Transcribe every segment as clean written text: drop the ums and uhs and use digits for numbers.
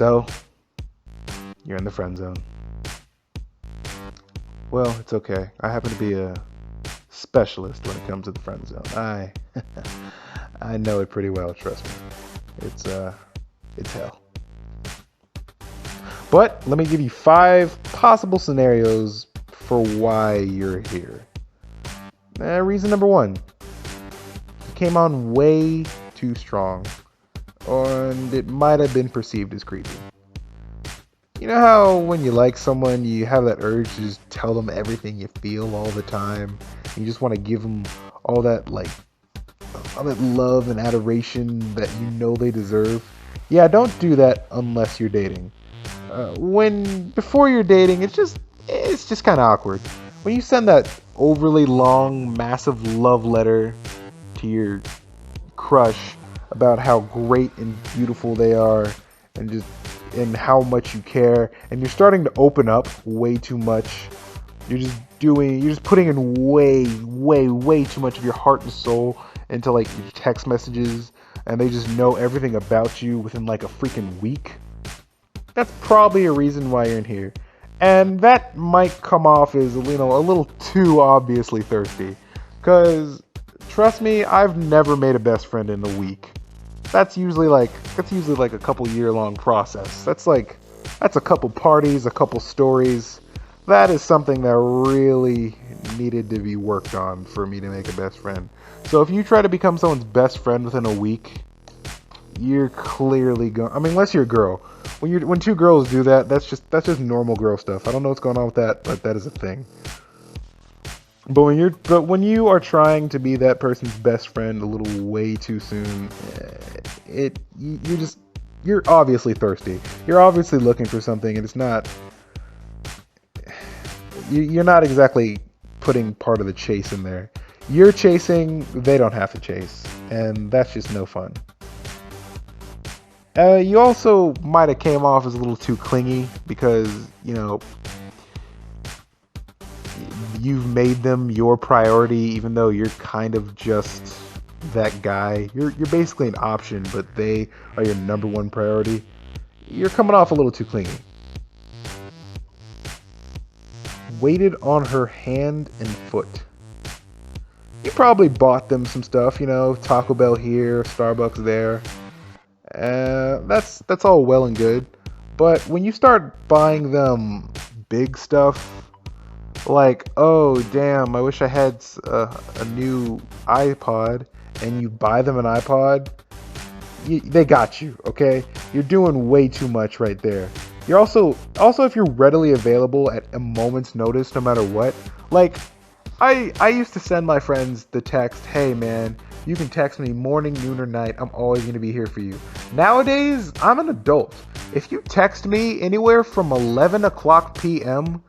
So, you're in the friend zone. Well, it's okay. I happen to be a specialist when it comes to the friend zone. I know it pretty well, trust me. It's hell. But let me give you 5 possible scenarios for why you're here. Reason number 1. You came on way too strong, and it might have been perceived as creepy. You know how when you like someone, you have that urge to just tell them everything you feel all the time? You just want to give them all that, all that love and adoration that you know they deserve? Yeah, don't do that unless you're dating. Before you're dating, it's just kind of awkward. When you send that overly long, massive love letter to your crush about how great and beautiful they are, and how much you care, and you're starting to open up way too much. You're just putting in way too much of your heart and soul into your text messages, and they just know everything about you within a freaking week. That's probably a reason why you're in here. And that might come off as, a little too obviously thirsty. Cause trust me, I've never made a best friend in a week. That's usually like a couple year-long process. That's a couple parties, a couple stories. That is something that really needed to be worked on for me to make a best friend. So if you try to become someone's best friend within a week, you're clearly going. I mean, unless you're a girl. When 2 girls do that, that's just normal girl stuff. I don't know what's going on with that, but that is a thing. But when you are trying to be that person's best friend a little way too soon, you're obviously thirsty. You're obviously looking for something, and it's not. You're not exactly putting part of the chase in there. You're chasing, they don't have to chase, and that's just no fun. You also might have came off as a little too clingy because, you've made them your priority, even though you're kind of just that guy. You're basically an option, but they are your number 1 priority. You're coming off a little too clingy. Waited on her hand and foot. You probably bought them some stuff, Taco Bell here, Starbucks there. That's all well and good. But when you start buying them big stuff, oh damn, I wish I had a new iPod, and you buy them an iPod, they got you, okay? You're doing way too much right there. You're also if you're readily available at a moment's notice, no matter what. I used to send my friends the text, hey man, you can text me morning, noon, or night. I'm always going to be here for you. Nowadays, I'm an adult. If you text me anywhere from 11 o'clock p.m.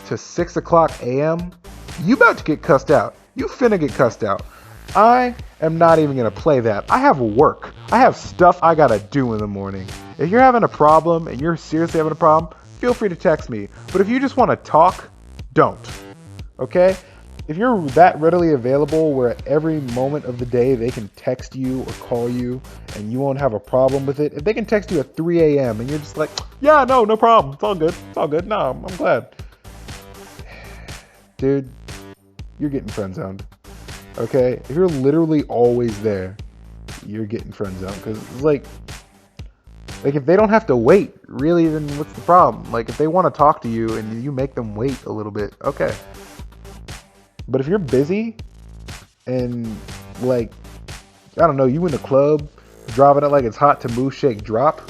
to 6 o'clock a.m., you about to get cussed out. You finna get cussed out. I am not even going to play that. I have work. I have stuff I got to do in the morning. If you're having a problem and you're seriously having a problem, feel free to text me. But if you just want to talk, don't. Okay? If you're that readily available where at every moment of the day they can text you or call you and you won't have a problem with it, if they can text you at 3 a.m. and you're just like, yeah, no problem. It's all good. It's all good. No, I'm glad. Dude, you're getting friend zoned. Okay? If you're literally always there, you're getting friend zoned. Because it's if they don't have to wait, really, then what's the problem? If they want to talk to you and you make them wait a little bit, okay. But if you're busy and I don't know, you in the club, dropping it like it's hot to move, shake, drop,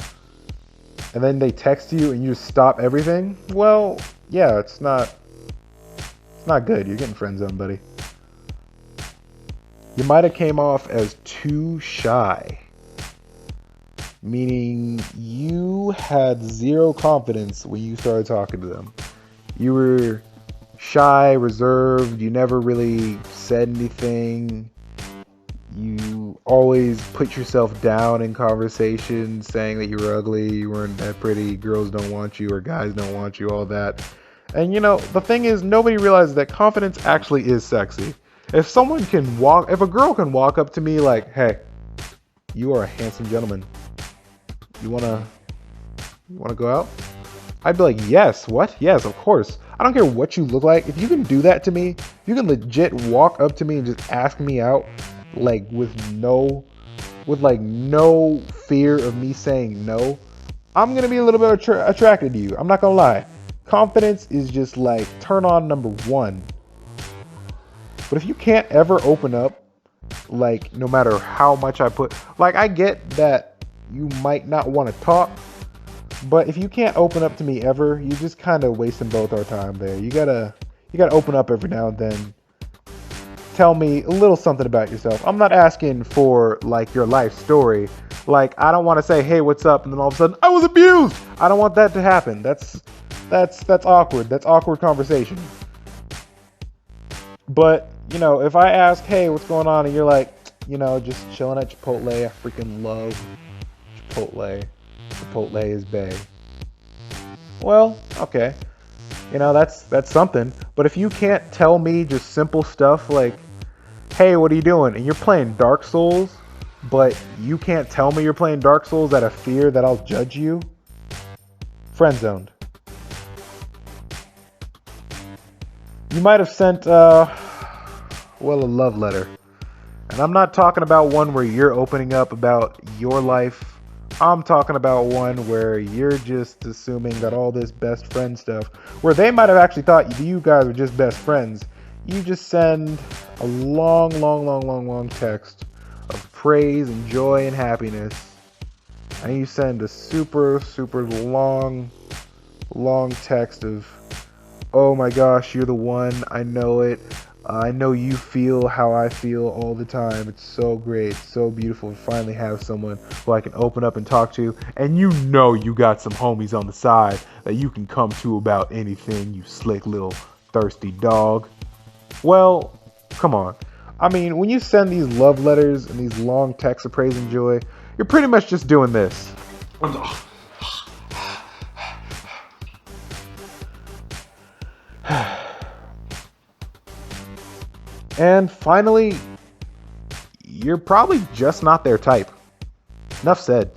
and then they text you and you just stop everything, well, yeah, it's not good. You're getting friend zoned, buddy. You might have came off as too shy, meaning you had 0 confidence when you started talking to them. You were shy, reserved, you never really said anything. You always put yourself down in conversations, saying that you were ugly, you weren't that pretty, girls don't want you, or guys don't want you, all that. And the thing is, nobody realizes that confidence actually is sexy. If a girl can walk up to me like, hey, you are a handsome gentleman. You wanna You want to go out? I'd be like, yes, what? Yes, of course. I don't care what you look like. If you can do that to me, if you can legit walk up to me and just ask me out, like with like no fear of me saying no, I'm gonna be a little bit attracted to you. I'm not gonna lie. Confidence is just like turn on number one. But if you can't ever open up, like no matter how much I put, like I get that you might not want to talk, but if you can't open up to me ever, you're just kind of wasting both our time there. You gotta open up every now and then. Tell me a little something about yourself. I'm not asking for like your life story. Like I don't want to say, "Hey, what's up?" and then all of a sudden, "I was abused." I don't want that to happen. That's awkward. That's awkward conversation. But, you know, if I ask, "Hey, what's going on?" and you're like, you know, just chilling at Chipotle. I freaking love Chipotle. Chipotle is bae. Well, okay. You know, that's something. But if you can't tell me just simple stuff like, "Hey, what are you doing?" and you're playing Dark Souls, but you can't tell me you're playing Dark Souls out of fear that I'll judge you, friendzoned. You might have sent, well, a love letter. And I'm not talking about one where you're opening up about your life. I'm talking about one where you're just assuming that all this best friend stuff, where they might have actually thought you guys were just best friends. You just send a long text of praise and joy and happiness. And you send a super long text of, "Oh my gosh, you're the one. I know it. I know you feel how I feel all the time. It's so great, so beautiful to finally have someone who I can open up and talk to. And you know you got some homies on the side that you can come to about anything, you slick little thirsty dog." Well, come on. I mean, when you send these love letters and these long texts of praise and joy, you're pretty much just doing this. And finally, you're probably just not their type. Enough said.